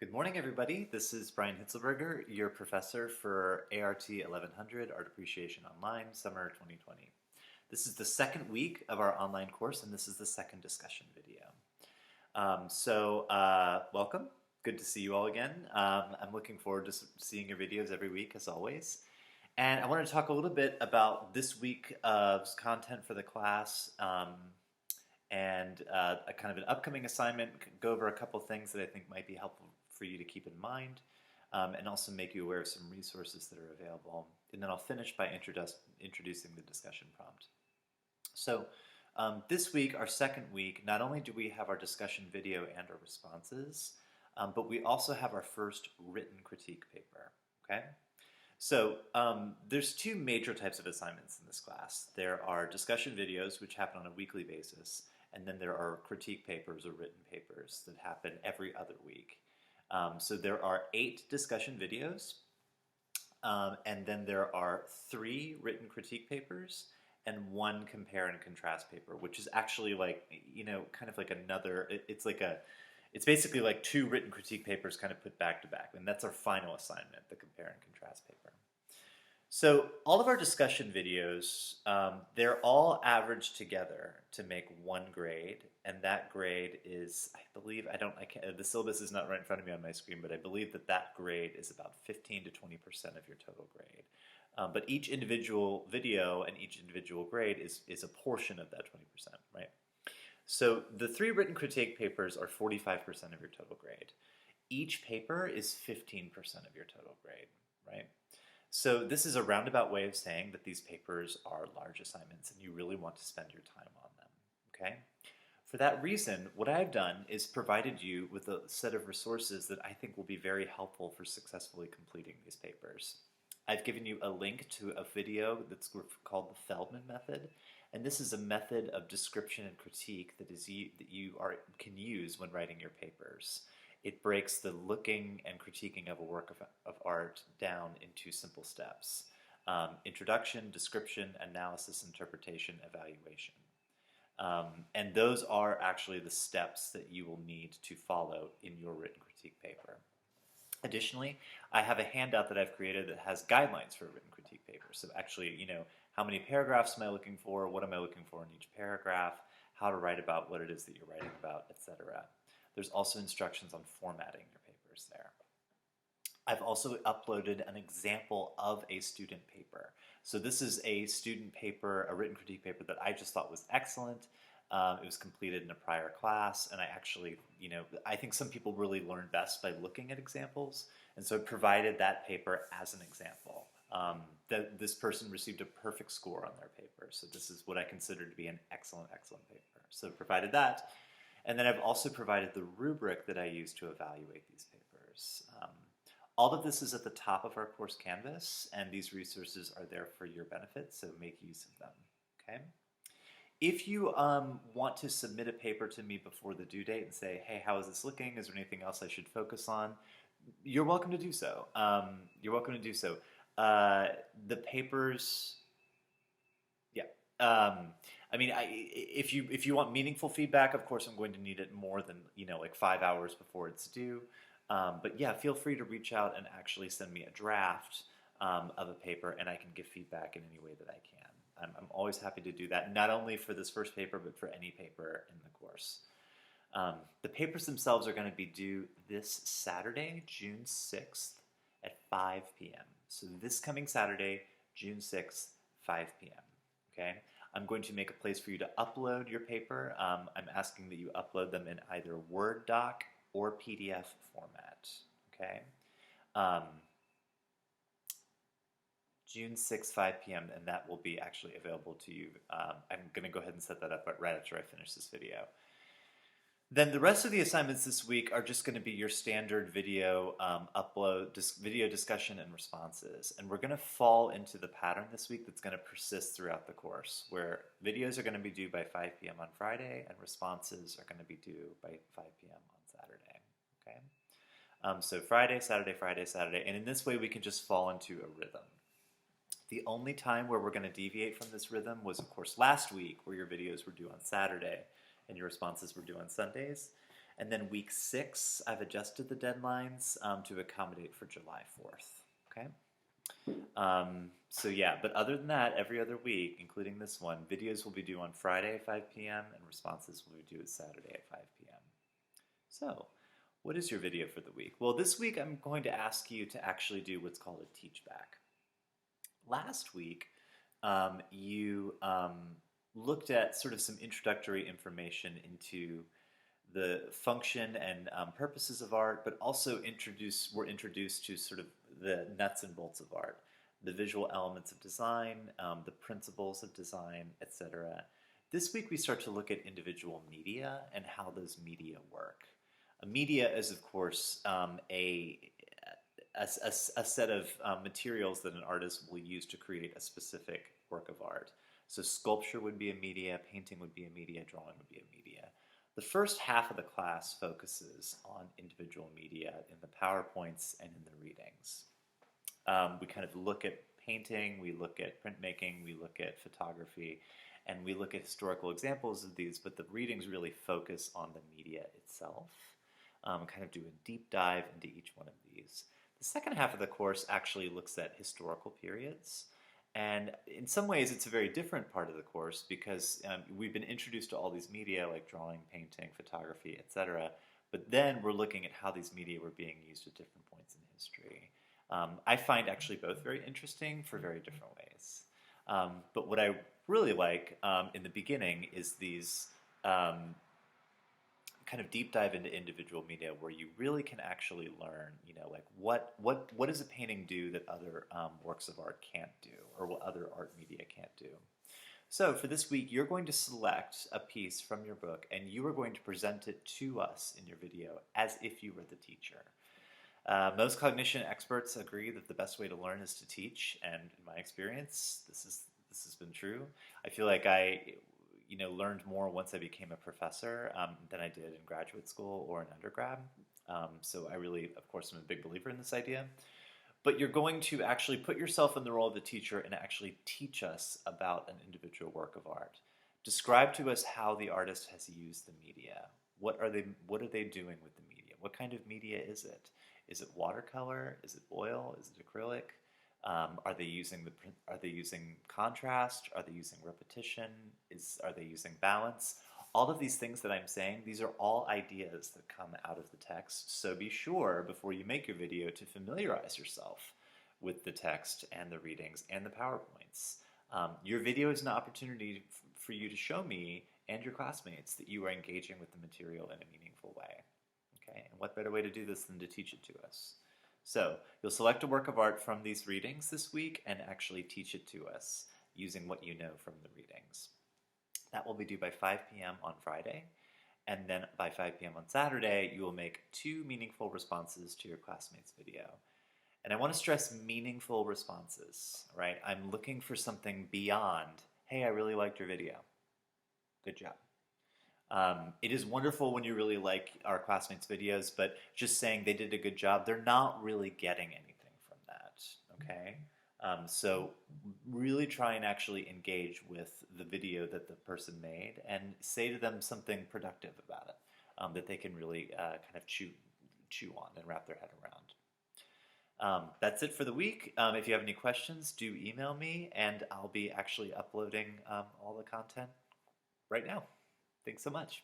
Good morning, everybody. This is Brian Hitzelberger, your professor for ART 1100 Art Appreciation Online, Summer 2020. This is the second week of our online course, and this is the second discussion video. Welcome. Good to see you all again. I'm looking forward to seeing your videos every week, as always. And I want to talk a little bit about this week of content for the class, and a kind of an upcoming assignment, go over a couple things that I think might be helpful for you to keep in mind, and also make you aware of some resources that are available. And then I'll finish by introducing the discussion prompt. So this week, our second week, not only do we have our discussion video and our responses, but we also have our first written critique paper, okay? So there's two major types of assignments in this class. There are discussion videos, which happen on a weekly basis, and then there are critique papers or written papers that happen every other week. So there are 8 discussion videos, and then there are 3 written critique papers and 1 compare and contrast paper, which is actually like, kind of like another, it's basically like 2 written critique papers kind of put back to back, and that's our final assignment, the compare and contrast paper. So all of our discussion videos, they're all averaged together to make 1 grade, and that grade is, I believe, the syllabus is not right in front of me on my screen, but I believe that grade is about 15 to 20% of your total grade. But each individual video and each individual grade is a portion of that 20%, right? So the 3 written critique papers are 45% of your total grade. Each paper is 15% of your total grade, right? So this is a roundabout way of saying that these papers are large assignments and you really want to spend your time on them, okay? For that reason, what I've done is provided you with a set of resources that I think will be very helpful for successfully completing these papers. I've given you a link to a video that's called the Feldman method, and this is a method of description and critique that you can use when writing your papers. It breaks the looking and critiquing of a work of art down into simple steps. Introduction, description, analysis, interpretation, evaluation. And those are actually the steps that you will need to follow in your written critique paper. Additionally, I have a handout that I've created that has guidelines for a written critique paper. So actually, how many paragraphs am I looking for? What am I looking for in each paragraph? How to write about what it is that you're writing about, etc. There's also instructions on formatting your papers there. I've also uploaded an example of a student paper. So this is a student paper, a written critique paper that I just thought was excellent. It was completed in a prior class, and I actually, I think some people really learn best by looking at examples, and so I provided that paper as an example. This person received a perfect score on their paper, so this is what I consider to be an excellent, excellent paper. So I provided that. And then I've also provided the rubric that I use to evaluate these papers. All of this is at the top of our course canvas, and these resources are there for your benefit, so make use of them, okay? If you want to submit a paper to me before the due date and say, hey, how is this looking? Is there anything else I should focus on? You're welcome to do so. The papers, yeah. If you want meaningful feedback, of course, I'm going to need it more than, like 5 hours before it's due. But yeah, feel free to reach out and actually send me a draft of a paper, and I can give feedback in any way that I can. I'm always happy to do that, not only for this first paper, but for any paper in the course. The papers themselves are going to be due this Saturday, June 6th at 5 p.m. So this coming Saturday, June 6th, 5 p.m. Okay? I'm going to make a place for you to upload your paper. I'm asking that you upload them in either Word doc or PDF format. Okay? June 6th, 5 p.m., and that will be actually available to you. I'm going to go ahead and set that up right after I finish this video. Then the rest of the assignments this week are just going to be your standard video video discussion and responses. And we're going to fall into the pattern this week that's going to persist throughout the course, where videos are going to be due by 5 p.m. on Friday, and responses are going to be due by 5 p.m. on Saturday. Okay? So Friday, Saturday, Friday, Saturday, and in this way we can just fall into a rhythm. The only time where we're going to deviate from this rhythm was, of course, last week, where your videos were due on Saturday and your responses were due on Sundays. And then week 6, I've adjusted the deadlines to accommodate for July 4th. Okay? So yeah, but other than that, every other week, including this one, videos will be due on Friday at 5 p.m. and responses will be due Saturday at 5 p.m. So, what is your video for the week? Well, this week I'm going to ask you to actually do what's called a teach back. Last week, you looked at sort of some introductory information into the function and purposes of art, but also were introduced to sort of the nuts and bolts of art, the visual elements of design, the principles of design, etc. This week we start to look at individual media and how those media work. A media is, of course, a set of materials that an artist will use to create a specific work of art. So sculpture would be a media, painting would be a media, drawing would be a media. The first half of the class focuses on individual media in the PowerPoints and in the readings. We kind of look at painting, we look at printmaking, we look at photography, and we look at historical examples of these, but the readings really focus on the media itself, kind of do a deep dive into each one of these. The second half of the course actually looks at historical periods. And in some ways, it's a very different part of the course because we've been introduced to all these media like drawing, painting, photography, etc. But then we're looking at how these media were being used at different points in history. I find actually both very interesting for very different ways. But what I really like in the beginning is these kind of deep dive into individual media where you really can actually learn, like what does a painting do that other works of art can't do, or what other art media can't do. So for this week, you're going to select a piece from your book and you are going to present it to us in your video as if you were the teacher. Most cognition experts agree that the best way to learn is to teach, and in my experience, this has been true. I feel like I learned more once I became a professor than I did in graduate school or in undergrad. So I really, of course, am a big believer in this idea. But you're going to actually put yourself in the role of the teacher and actually teach us about an individual work of art. Describe to us how the artist has used the media. What are they doing with the media? What kind of media is it? Is it watercolor? Is it oil? Is it acrylic? Are they using contrast? Are they using repetition? Are they using balance? All of these things that I'm saying, these are all ideas that come out of the text. So be sure before you make your video to familiarize yourself with the text and the readings and the PowerPoints. Your video is an opportunity for you to show me and your classmates that you are engaging with the material in a meaningful way. Okay, and what better way to do this than to teach it to us? So you'll select a work of art from these readings this week and actually teach it to us using what you know from the readings. That will be due by 5 p.m. on Friday, and then by 5 p.m. on Saturday, you will make 2 meaningful responses to your classmates' video. And I want to stress meaningful responses, right? I'm looking for something beyond, hey, I really liked your video. Good job. It is wonderful when you really like our classmates' videos, but just saying they did a good job, they're not really getting anything from that, okay? So really try and actually engage with the video that the person made and say to them something productive about it that they can really kind of chew on and wrap their head around. That's it for the week. If you have any questions, do email me, and I'll be actually uploading all the content right now. Thanks so much.